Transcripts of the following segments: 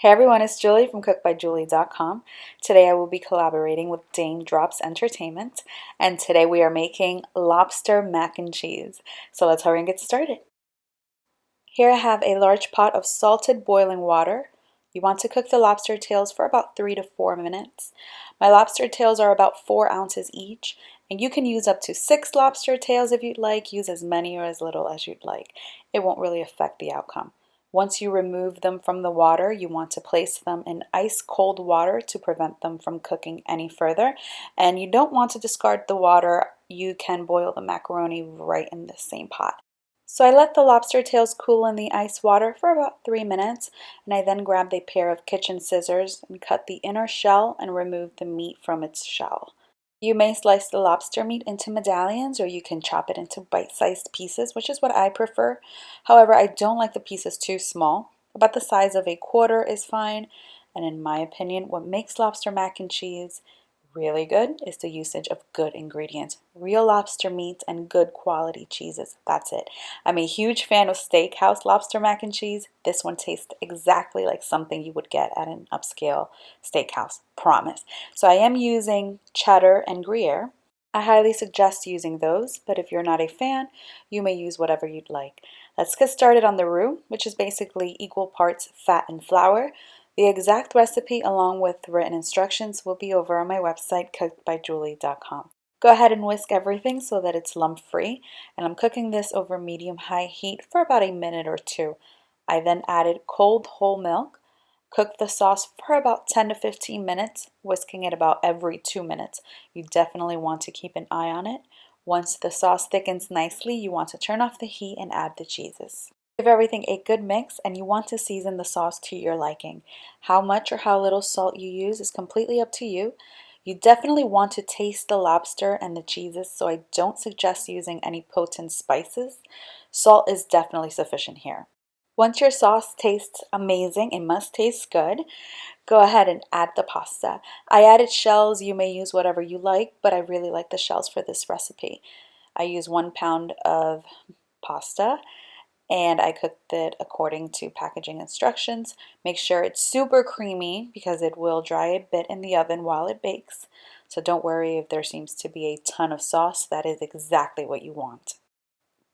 Hey everyone, it's Julie from cookbyjulie.com. Today I will be collaborating with Dane Drops Entertainment, and today we are making lobster mac and cheese. So let's hurry and get started. Here I have a large pot of salted boiling water. You want to cook the lobster tails for about 3 to 4 minutes. My lobster tails are about 4 ounces each, and you can use up to 6 lobster tails if you'd like. Use as many or as little as you'd like. It won't really affect the outcome. Once you remove them from the water, you want to place them in ice cold water to prevent them from cooking any further. And you don't want to discard the water. You can boil the macaroni right in the same pot. So I let the lobster tails cool in the ice water for about 3 minutes, and I then grabbed a pair of kitchen scissors and cut the inner shell and removed the meat from its shell. You may slice the lobster meat into medallions, or you can chop it into bite-sized pieces, which is what I prefer. However, I don't like the pieces too small. About the size of a quarter is fine. And in my opinion, what makes lobster mac and cheese really good is the usage of good ingredients, real lobster meat and good quality cheeses. That's it. I'm a huge fan of steakhouse lobster mac and cheese. This one tastes exactly like something you would get at an upscale steakhouse, promise. So I am using cheddar and Gruyere. I highly suggest using those, but if you're not a fan, you may use whatever you'd like. Let's get started on the roux, which is basically equal parts fat and flour. The exact recipe along with written instructions will be over on my website, cookbyjulie.com. Go ahead and whisk everything so that it's lump-free, and I'm cooking this over medium-high heat for about a minute or two. I then added cold whole milk. Cook the sauce for about 10 to 15 minutes, whisking it about every 2 minutes. You definitely want to keep an eye on it. Once the sauce thickens nicely, you want to turn off the heat and add the cheeses. Give everything a good mix, and you want to season the sauce to your liking. How much or how little salt you use is completely up to you. You definitely want to taste the lobster and the cheeses, so I don't suggest using any potent spices. Salt is definitely sufficient here. Once your sauce tastes amazing, it must taste good, go ahead and add the pasta. I added shells. You may use whatever you like, but I really like the shells for this recipe. I use 1 pound of pasta, and I cooked it according to packaging instructions. Make sure it's super creamy because it will dry a bit in the oven while it bakes. So don't worry if there seems to be a ton of sauce. That is exactly what you want.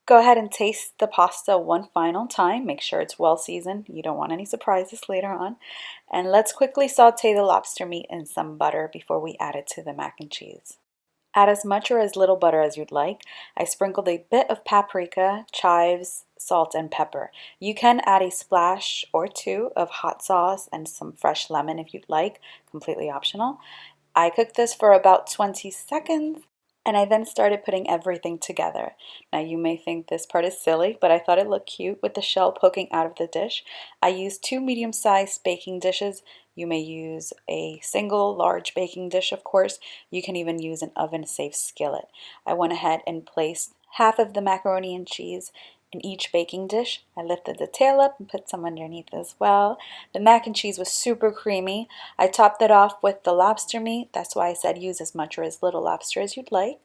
Go ahead and taste the pasta one final time. Make sure it's well seasoned. You don't want any surprises later on. And let's quickly saute the lobster meat in some butter before we add it to the mac and cheese. Add as much or as little butter as you'd like. I sprinkled a bit of paprika, chives, salt, and pepper. You can add a splash or two of hot sauce and some fresh lemon if you'd like, completely optional. I cooked this for about 20 seconds, and I then started putting everything together. Now you may think this part is silly, but I thought it looked cute with the shell poking out of the dish. I used 2 medium-sized baking dishes. You may use a single large baking dish, of course. You can even use an oven-safe skillet. I went ahead and placed half of the macaroni and cheese in each baking dish. I lifted the tail up and put some underneath as well. The mac and cheese was super creamy. I topped it off with the lobster meat. That's why I said use as much or as little lobster as you'd like,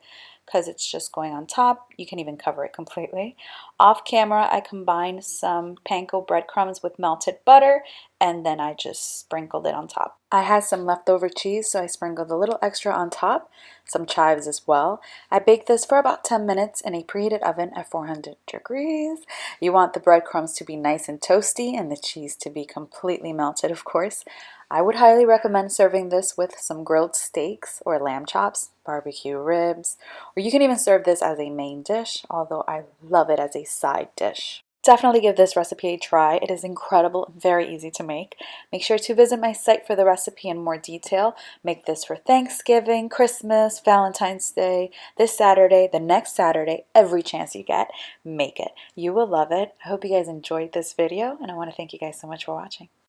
because it's just going on top. You can even cover it completely. Off camera, I combined some panko breadcrumbs with melted butter, and then I just sprinkled it on top. I had some leftover cheese, so I sprinkled a little extra on top, some chives as well. I baked this for about 10 minutes in a preheated oven at 400 degrees. You want the breadcrumbs to be nice and toasty and the cheese to be completely melted, of course. I would highly recommend serving this with some grilled steaks or lamb chops, barbecue ribs, or you can even serve this as a main dish, although I love it as a side dish. Definitely give this recipe a try. It is incredible and very easy to make. Make sure to visit my site for the recipe in more detail. Make this for Thanksgiving, Christmas, Valentine's Day, this Saturday, the next Saturday, every chance you get. Make it. You will love it. I hope you guys enjoyed this video, and I want to thank you guys so much for watching.